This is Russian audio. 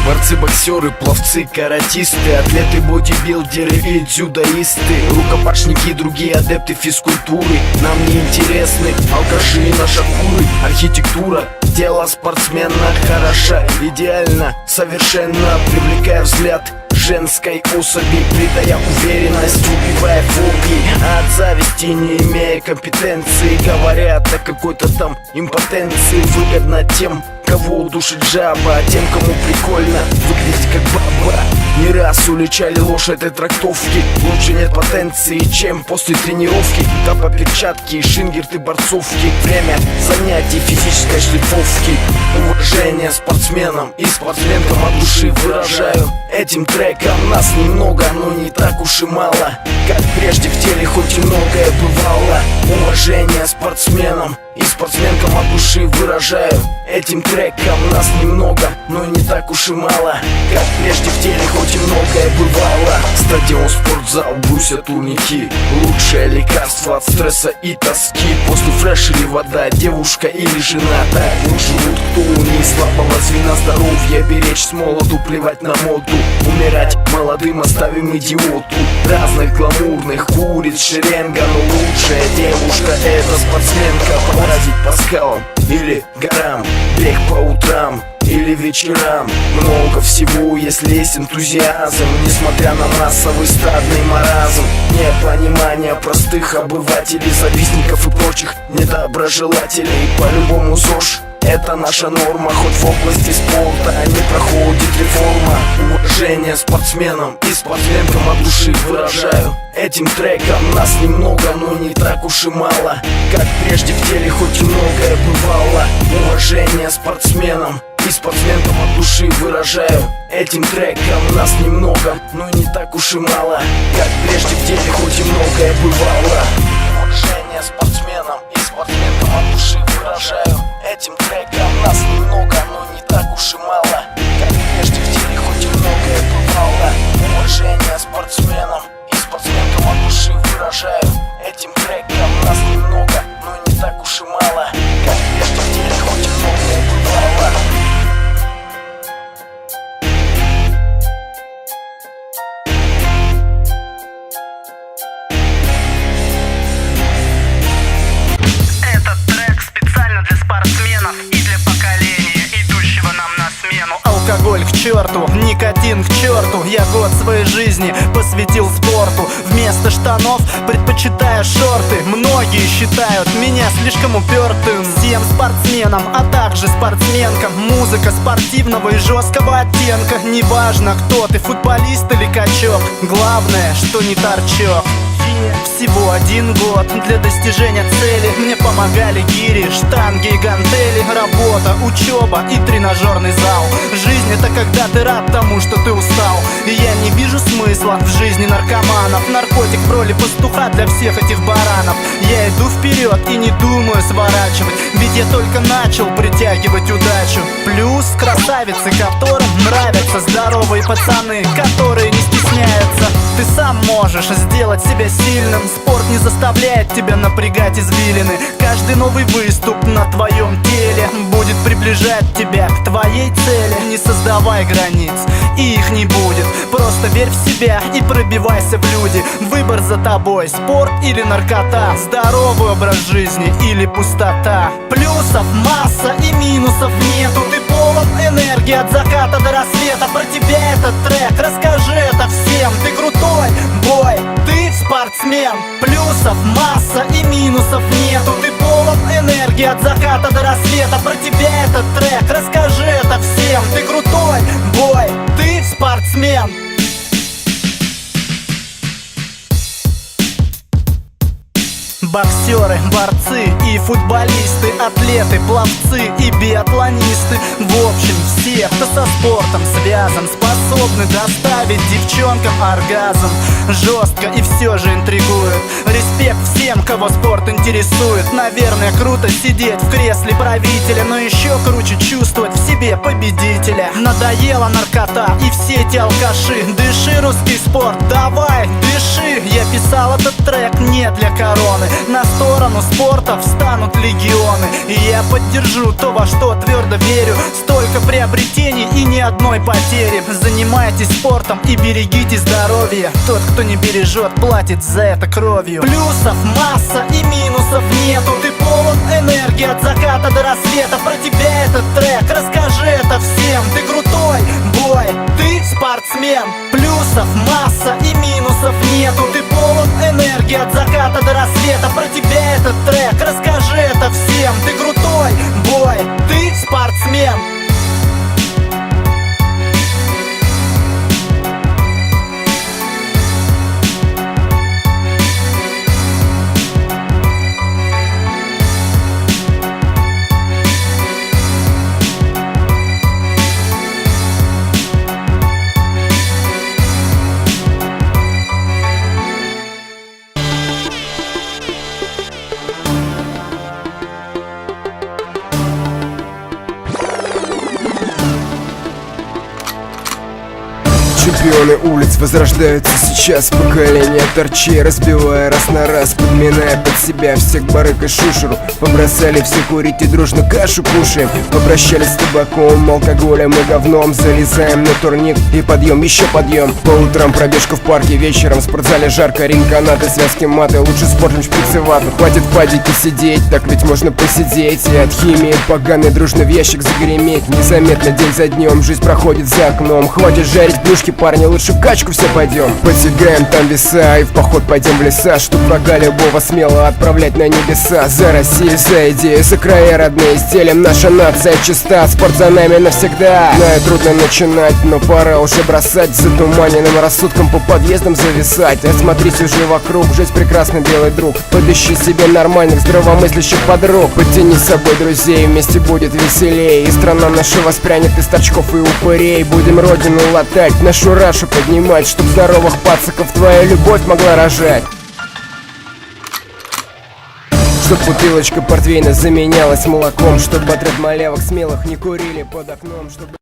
Борцы, боксеры, пловцы, каратисты, атлеты, бодибилдеры и дзюдоисты, рукопашники, другие адепты физкультуры. Нам не интересны алкаши и нашакуры. Архитектура тела спортсмена хороша, идеально, совершенно, привлекая взгляд женской особи, придая уверенность, убивая фобии. А от зависти, не имея компетенции, говорят о какой-то там импотенции. Выгодно тем, кого удушит жаба, а тем, кому прикольно выглядеть как баба. Не раз уличали ложь этой трактовки. Лучше нет потенции, чем после тренировки. Тапа, перчатки, шингерты, борцовки. Время занятий физической шлифовки. Уважение спортсменам и спортсменкам от души выражаю этим треком. Нас немного, но не так уж и мало, как прежде в теле хоть и многое бывало. Уважение спортсменам и спортсменкам от души выражаю этим треком. Нас немного, но не так уж и мало, как прежде в теле хоть и многое бывало. Стадион, спортзал, брусья, турники, лучшее лекарство от стресса и тоски. После фреш или вода, девушка или жена, так живут, кто не слабого звена здоровья. Беречь с молоду, плевать на моду, умирать молодым оставим идиоту. Разных гламурных куриц шеренга, но лучшая девушка — это спортсменка. Поразить по скалам или горам, бег по утрам или вечерам. Много всего, если есть энтузиазм, несмотря на массовый стадный маразм. Непонимание простых обывателей, завистников и прочих недоброжелателей. По-любому ЗОЖ — это наша норма, хоть в области спорта не проходит реформа. Уважение спортсменам и спортсменкам от души выражаю этим треком. Нас немного, но не так уж и мало, как прежде в теле хоть и многое бывало. Уважение спортсменам и спортсменкам от души выражаю этим треком. Нас немного, но не так уж и мало, как прежде в теле хоть и многое бывало. Уважение спортсменам и спортсменкам от души выражаю этим треком. Нас немного, но не так уж и мало, как прежде в теле хоть и многое бывало. Уважение спортсменам и спортсменкам от души выражаю этим треком. Нас немного, но не так уж и мало, как прежде в теле хоть и многое бывало. Алкоголь к черту, никотин к черту. Я год своей жизни посвятил спорту. Вместо штанов предпочитаю шорты. Многие считают меня слишком упертым. Всем спортсменам, а также спортсменкам, музыка спортивного и жесткого оттенка. Неважно, кто ты, футболист или качок, главное, что не торчок. Всего 1 год для достижения цели. Мне помогали гири, штанги и гантели. Работа, учеба и тренажерный зал. Жизнь — это когда ты рад тому, что ты устал. И я не вижу смысла в жизни наркоманов. Наркотик в роли пастуха для всех этих баранов. Я иду вперед и не думаю сворачивать, ведь я только начал притягивать удачу. Плюс красавицы, которым нравятся здоровые пацаны, которые не стесняются. Ты сам можешь сделать себя сильным. Спорт не заставляет тебя напрягать извилины. Каждый новый выступ на твоем теле будет приближать тебя к твоей цели. Не создавай границ, и их не будет. Просто верь в себя и пробивайся в люди. Выбор за тобой: спорт или наркота, здоровый образ жизни или пустота. Плюсов масса и минусов нету. Ты полон энергии от заката до рассвета. Про тебя этот трек, расскажи это всем. Ты крутой бой, ты спортсмен. Плюсов масса и минусов нету. Ты полон энергии от заката до рассвета. Про тебя этот трек, расскажи это всем. Ты крутой бой, ты спортсмен. Боксеры, борцы и футболисты, атлеты, пловцы и биатлонисты. В общем, все, кто со спортом связан, способны доставить девчонкам оргазм. Жестко и все же интригует. Респект всем, кого спорт интересует. Наверное, круто сидеть в кресле правителя, но еще круче чувствовать в себе победителя. Надоела наркота и все эти алкаши. Дыши, русский спорт, давай, дыши. Я писал этот трек не для короны, На сторону спорта встанут легионы, и я поддержу то, во что твердо верю. Столько приобретений и ни одной потери. Занимайтесь спортом и берегите здоровье. Тот, кто не бережет, платит за это кровью. Плюсов масса и минусов нету. Ты полон энергии от заката до рассвета. Про тебя этот трек, расскажи это всем. Ты крутой, бой, ты спортсмен. Плюсов масса и минусов нету. Ты полон энергии от заката до рассвета. Про тебя этот трек, расскажи это всем. Ты крутой, бой, ты спортсмен. Чемпионы улиц возрождаются сейчас. Поколение торчей, разбивая раз на раз, подминая под себя всех барыг и шушеру. Побросали все курить и дружно кашу кушаем. Попрощались с табаком, алкоголем и говном. Залезаем на турник и подъем, еще подъем. По утрам пробежка в парке, вечером в спортзале жарко. Ринг-канаты, связки маты, лучше спортом шприцы вату. Хватит в падике сидеть, так ведь можно посидеть. И от химии поганой дружно в ящик загреметь. Незаметно день за днем, жизнь проходит за окном. Хватит жарить плюшки, парни, лучше в качку все пойдем. Потягаем там веса и в поход пойдем в леса, чтоб врага любого смело отправлять на небеса. За Россию, за идею, за края родные стелем. Наша нация чиста, спорт за нами навсегда. Знаю, трудно начинать, но пора уже бросать. Затуманенным рассудком по подъездам зависать. Осмотрись уже вокруг, жизнь прекрасный белый друг. Подыщи себе нормальных, здравомыслящих подруг. Подтяни с собой друзей, вместе будет веселей. И страна наша воспрянет из торчков и упырей. Будем родину латать, нашу рашу поднимать, чтоб здоровых пацаков твоя любовь могла рожать. Чтоб бутылочка портвейна заменялась молоком, чтобы отряд малявок смелых не курили под окном, чтобы...